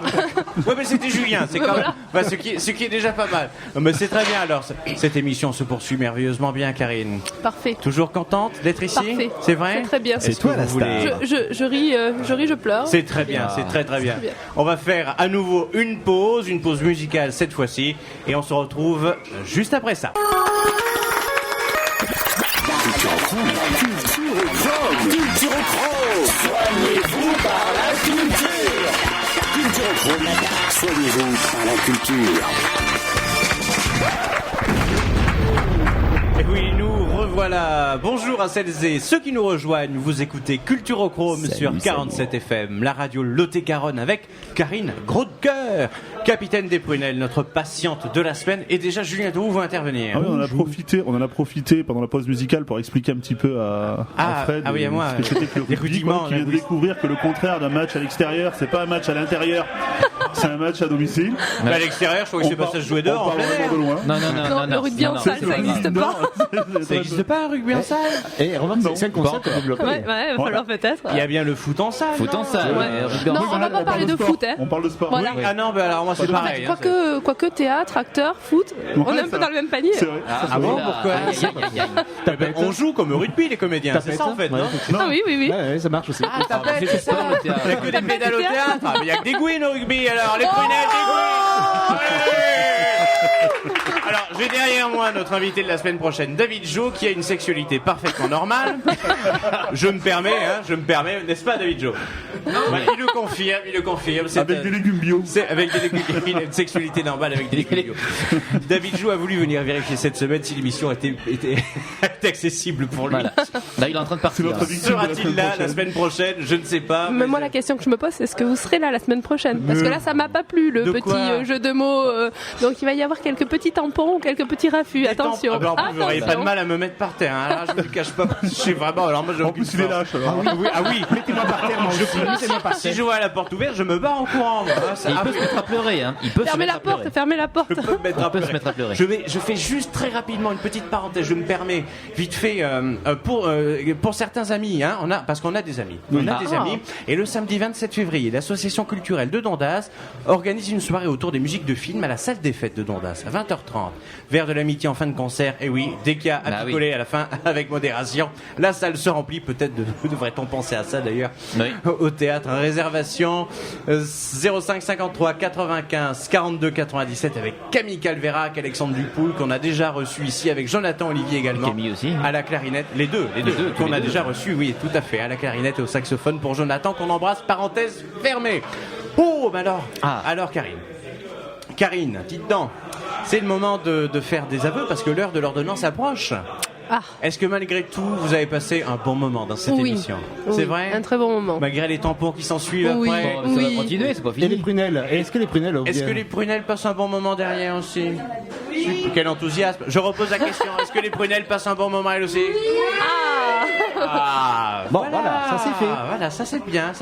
Ouais, mais c'était Julien, c'est quand même ce qui est déjà pas mal. Mais c'est très bien alors. Cette émission se poursuit merveilleusement bien, Karine. Parfait. Toujours contente d'être ici? Parfait. C'est vrai? C'est très bien. C'est toi la star. Je ris, je pleure. C'est très bien, c'est très très bien. Très bien. On va faire à nouveau une pause musicale cette fois-ci, et on se retrouve juste après ça. Soignez-vous par la culture. Culturochrome, soignez-vous par la culture. Et oui, nous revoilà. Bonjour à celles et ceux qui nous rejoignent. Vous écoutez Culturochrome sur 47 FM, la radio Lot-et-Garonne avec Karine Gros-de-Cœur, capitaine des Prunelles, notre patiente de la semaine. Et déjà, Julien Duroux va intervenir. Ah oui, on en a profité pendant la pause musicale pour expliquer un petit peu à Fred oui, à moi, ce que c'était que le rugby, quoi, qui vient de découvrir que le contraire d'un match à l'extérieur, c'est pas un match à l'intérieur, c'est un match à domicile. Mais à l'extérieur, je crois que c'est pas ça se jouer dehors en plein air. De loin. Non, Le rugby en salle, ça n'existe pas. Ça n'existe pas un rugby en salle? Et remarque, c'est le concept à développer. Ouais, il va falloir peut-être. Il y a bien le foot en salle. Foot en salle. Non, on va pas parler de foot, hein. On parle de sport. Voilà. Oui. Ah non, alors moi c'est pareil. Quoique théâtre, acteur, foot, on est un peu dans le même panier. C'est vrai. Ah bon, pourquoi? On joue comme au rugby, les comédiens, c'est ça en fait, non? Ah oui. Ouais, ça marche aussi. Ah, tapette, c'est ça. Il n'y a que des pédales au théâtre. Ah, mais il y a que des gouines au rugby, alors les prunelles, des gouines. Alors, j'ai derrière moi notre invité de la semaine prochaine, David Jo, qui a une sexualité parfaitement normale. Je me permets, n'est-ce pas, David Jo? Voilà, il le confirme. C'est Avec des légumes bio. C'est avec des légumes, une sexualité normale avec des légumes bio. David Jo a voulu venir vérifier cette semaine si l'émission était accessible pour lui. Voilà. Là, il est en train de partir. notre victime de la Sera-t-il semaine là prochaine. la semaine prochaine? Je ne sais pas. Mais moi, la question que je me pose, c'est est-ce que vous serez là la semaine prochaine? Parce que là, ça m'a pas plu, le De petit quoi jeu de mots. Donc, il va y avoir quelques petits tampons ou quelques petits raffus. Attention. Ah ben, en plus, vous n'auriez pas de mal à me mettre par terre. Hein. Là, je ne vous le cache pas. Je sais vraiment. Alors, moi, j'ai En aucune plus, il est force. lâche alors. Ah oui. Mettez-moi par terre, moi. Si je vois la porte ouverte, je me barre en courant. Moi. Et il peut se mettre à pleurer, hein. Il peut se Fermez mettre la à pleurer. porte, fermez la porte. Je peux me mettre à peut se mettre à pleurer. Je fais juste très rapidement une petite parenthèse. Je me permets vite fait pour certains amis, hein, parce qu'on a des amis. On a des amis. Et le samedi 27 février, l'association culturelle de Dondas organise une soirée autour des musiques de films à la salle des fêtes de Dondas à 20h30. Vers de l'amitié en fin de concert. Et oui, dès qu'il y a à picoler à la fin avec modération, la salle se remplit. Peut-être devrait-on penser à ça d'ailleurs. Oui. Au théâtre. Réservation 05 53 95 42 97 avec Camille Calvérac, Alexandre Dupoul qu'on a déjà reçu ici, avec Jonathan Olivier également. Camille aussi. À la clarinette, les deux qu'on a déjà reçu, oui, tout à fait, à la clarinette et au saxophone pour Jonathan qu'on embrasse, parenthèse fermée. Oh, mais alors Karine, dites donc, c'est le moment de faire des aveux parce que l'heure de l'ordonnance approche. Ah. Est-ce que malgré tout, vous avez passé un bon moment dans cette émission? C'est vrai? Un très bon moment. Malgré les tampons qui s'en suivent Oui. après? Bon, ça va continuer, c'est pas Et les fini. prunelles. Est-ce que les prunelles Est-ce que les prunelles passent un bon moment derrière aussi? Oui. Quel enthousiasme. Je repose la question. Est-ce que les prunelles passent un bon moment elles aussi? Bon, voilà, ça c'est fait. Voilà, ça c'est bien,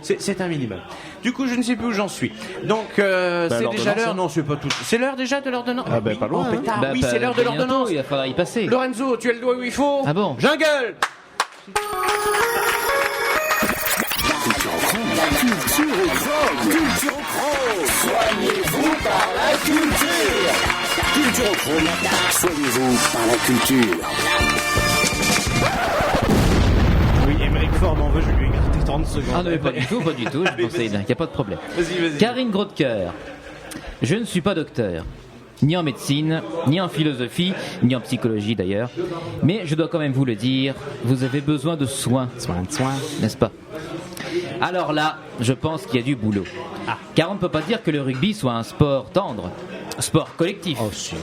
c'est un minimum. Du coup, je ne sais plus où j'en suis. Donc, c'est déjà l'heure. Non, c'est pas tout. C'est l'heure déjà de l'ordonnance. Ah ben, pas loin, hein. Pétard, Bah, oui, c'est l'heure de bientôt, l'ordonnance. Il va falloir y passer. Lorenzo, tu as le doigt où il faut? Ah bon? Jungle. Culturochrome, soignez-vous par la culture. Culturochrome, soignez-vous par la culture. Eric Ford m'en veut, je lui ai gratté 30 secondes. Ah non, mais pas du tout, je pensais, il n'y a pas de problème. Vas-y. Karine Grotker, je ne suis pas docteur, ni en médecine, ni en philosophie, ni en psychologie d'ailleurs, mais je dois quand même vous le dire, vous avez besoin de soins, n'est-ce pas? Alors là, je pense qu'il y a du boulot. Car on ne peut pas dire que le rugby soit un sport tendre, sport collectif.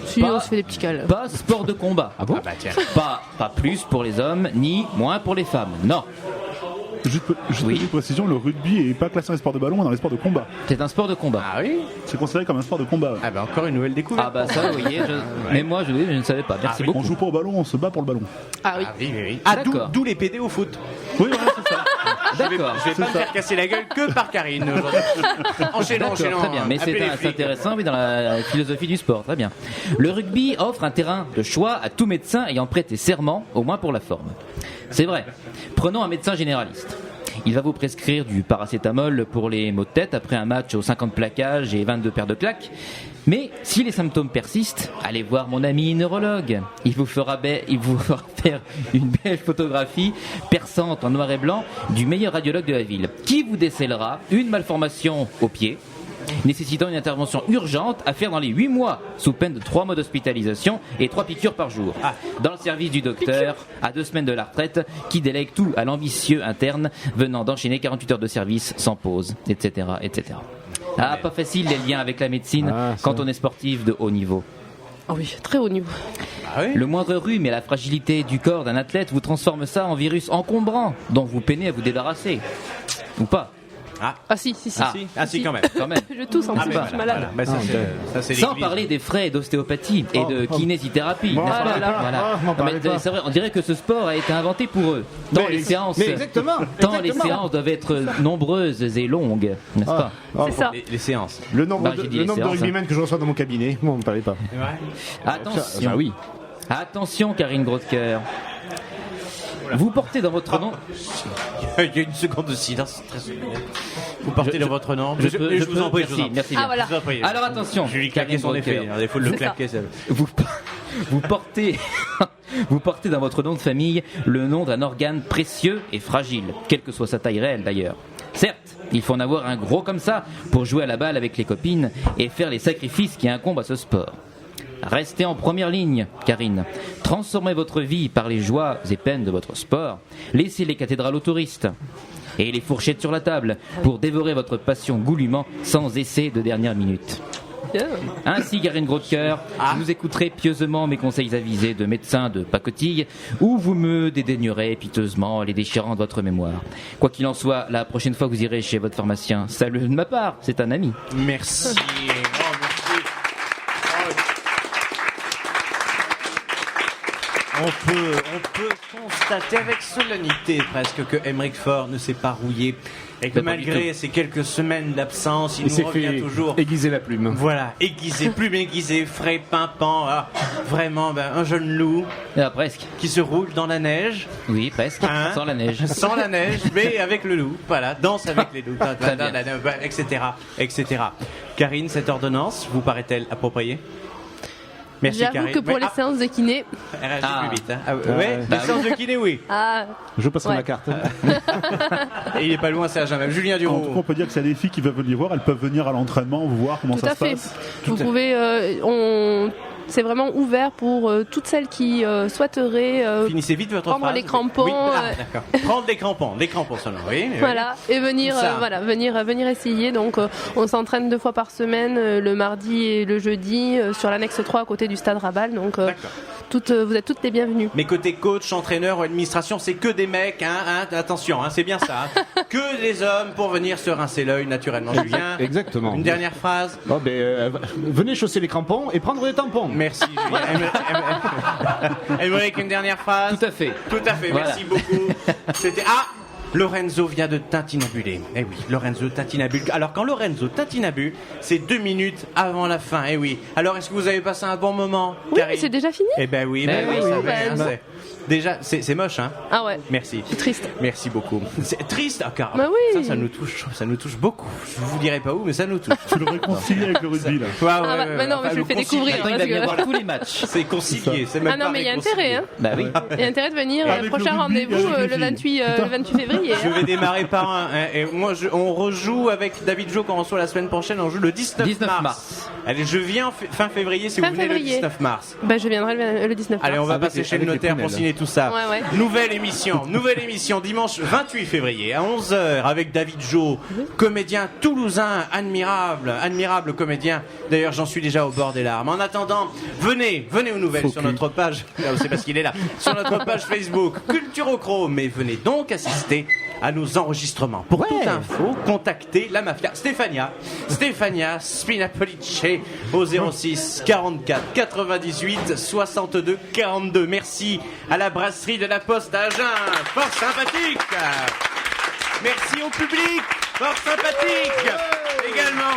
Si, on se fait des petits câlins. Pas sport de combat. Ah bah tiens. Pas plus pour les hommes, ni moins pour les femmes. Non, Juste Oui. une précision, le rugby est pas classé dans les sports de ballon, mais dans les sports de combat. c'est un sport de combat. Ah oui. C'est considéré comme un sport de combat. Ah bah encore une nouvelle découverte. Ah bah ça, vous voyez, mais moi je ne savais pas. Merci beaucoup. On joue pas au ballon, on se bat pour le ballon. Ah oui. Oui. Ah D'accord. d'où les PD au foot. Oui, voilà, c'est ça. D'accord. Je vais pas me faire casser la gueule que par Karine aujourd'hui. Enchaînons. Très bien, mais Appelez les c'est flics. intéressant oui, dans la philosophie du sport, très bien. Le rugby offre un terrain de choix à tout médecin ayant prêté serment, au moins pour la forme. C'est vrai. Prenons un médecin généraliste. Il va vous prescrire du paracétamol pour les maux de tête après un match aux 50 plaquages et 22 paires de claques. Mais si les symptômes persistent, allez voir mon ami neurologue. Il vous fera faire une belle photographie perçante en noir et blanc du meilleur radiologue de la ville, qui vous décèlera une malformation au pied, nécessitant une intervention urgente à faire dans les 8 mois, sous peine de 3 mois d'hospitalisation et 3 piqûres par jour. Dans le service du docteur, à 2 semaines de la retraite, qui délègue tout à l'ambitieux interne venant d'enchaîner 48 heures de service sans pause, etc. etc. Ah, pas facile les liens avec la médecine quand on est sportif de haut niveau. Ah oui, très haut niveau. Ah oui. Le moindre rhume et la fragilité du corps d'un athlète vous transforment ça en virus encombrant dont vous peinez à vous débarrasser. Ou pas. Ah si. Si quand même. Quand même. Je tousse en plus, je suis malade. Bah, ça, c'est Sans l'église. parler des frais d'ostéopathie et de kinésithérapie. n'est-ce pas là là. Voilà. m'en parlez Non, mais pas. c'est vrai, on dirait que ce sport a été inventé pour eux. Tant les séances doivent être nombreuses et longues, n'est-ce pas C'est ça. Les séances. Le nombre Bah, j'ai dit les de séances, rugbymen que je reçois dans mon cabinet, moi on me parlait pas. Attention. Bah oui. Attention, Karine Grotker. Vous portez dans votre nom. Il y a une seconde de silence très solennel. Vous partez dans votre nom. Je vous en prie, je vous en prie. Merci Ah bien. voilà. Je vous en prie. Alors attention, Je lui claquais Karine son effet. Grotker. Il faut le C'est claquer. ça. Vous portez dans votre nom de famille le nom d'un organe précieux et fragile, quelle que soit sa taille réelle d'ailleurs. Certes, il faut en avoir un gros comme ça pour jouer à la balle avec les copines et faire les sacrifices qui incombent à ce sport. Restez en première ligne, Karine. Transformez votre vie par les joies et peines de votre sport. Laissez les cathédrales aux touristes et les fourchettes sur la table pour dévorer votre passion goulûment sans essai de dernière minute. Bien. Ainsi, Karine Grotker, vous écouterez pieusement mes conseils avisés de médecin de pacotille, ou vous me dédaignerez piteusement les déchirant de votre mémoire. Quoi qu'il en soit, la prochaine fois que vous irez chez votre pharmacien, salut de ma part, c'est un ami. Merci. On peut constater avec solennité presque que Emeric Faure ne s'est pas rouillé et que Mais pas du malgré ces quelques semaines d'absence, il Il s'est nous revient fait toujours. aiguiser la plume. Voilà, aiguisé, plume aiguisée, frais, pimpant, vraiment un jeune loup Ah, presque. qui se roule dans la neige, Oui, presque. Hein Sans la neige. sans la neige, mais avec le loup, voilà, danse avec les loups, Très bien. etc. Karine, cette ordonnance vous paraît-elle appropriée? Merci J'avoue Karine. que pour Mais, les séances de kiné, elle réagit Ah. plus vite. Hein. Ouais, Bah les séances de kiné, oui. ah, Je passerai Ouais. ma carte. Et il est pas loin, c'est à jamais. Julien En tout cas, Duro. on peut dire que s'il y a des filles qui veulent venir voir, elles peuvent venir à l'entraînement, voir comment tout ça à se fait. passe. Vous pouvez, c'est vraiment ouvert pour toutes celles qui souhaiteraient Finissez vite votre prendre phrase. les crampons, Oui, d'accord. Prendre des crampons seulement, oui. voilà, et venir, Ça. venir essayer. Donc, on s'entraîne 2 fois par semaine, le mardi et le jeudi, sur l'annexe 3 à côté du stade Rabal. Donc, D'accord. vous êtes toutes les bienvenues. Mais côté coach, entraîneur ou administration, c'est que des mecs, hein, attention, c'est bien ça. Que des hommes pour venir se rincer l'œil naturellement. Julien, Exactement. une dernière phrase. Oh, venez chausser les crampons et prendre des tampons. Merci Julien. Aymeric, une dernière phrase. Tout à fait. Tout à fait, Voilà. merci beaucoup. C'était Lorenzo vient de tintinabuler. Eh oui, Lorenzo tintinabule. Alors quand Lorenzo tintinabule, c'est 2 minutes avant la fin. Eh oui. Alors est-ce que vous avez passé un bon moment, Oui, Karine? mais c'est déjà fini. Eh ben oui, Eh oui, vous savez, ben, hein, Déjà, c'est moche, hein. Ah ouais. Merci. C'est triste. Merci beaucoup. C'est triste, car Bah oui. ça nous touche beaucoup. Je vous dirai pas où, mais ça nous touche. Tu le réconcilies avec le rugby, là. Mais non, mais je le fais découvrir. Attends, il va bien voir tous les matchs. C'est concilié, c'est même Ah non, pas mais il y a réconcilié. intérêt, hein. Bah oui. Il y a intérêt de venir. Avec le Prochain rugby, rendez-vous avec les le filles. 28 février. Je vais démarrer par un. Et moi, on rejoue avec David Jo quand on reçoit la semaine prochaine. On joue le 19 mars. Allez, je viens fin février si Fin vous venez février. le 19 mars. Bah, je viendrai le 19 mars. Allez, on va passer chez le notaire pour signer tout ça. Ouais. Nouvelle émission dimanche 28 février à 11h avec David Jo, comédien toulousain, admirable comédien. D'ailleurs, j'en suis déjà au bord des larmes. En attendant, venez aux nouvelles sur notre page. C'est parce qu'il est là. Sur notre page Facebook Culturochrome. Mais venez donc assister à nos enregistrements. Pour toute info, contactez la mafia. Stéphania Spinapolice au 06 44 98 62 42. Merci à la brasserie de la Poste à Agen, fort sympathique. Merci au public, fort sympathique. Également,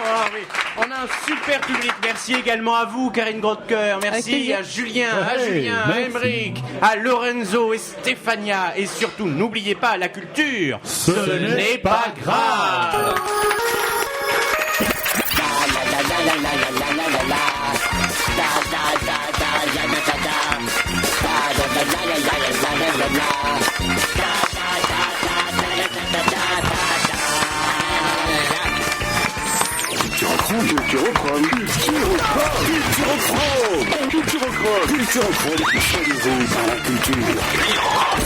on a un super public. Merci également à vous, Karine Grotcoeur. Merci à Julien, à Emeric, à Lorenzo et Stéphania. Et surtout, n'oubliez pas, la culture, ce n'est pas grave. Culturochrome, soignez-vous par la culture.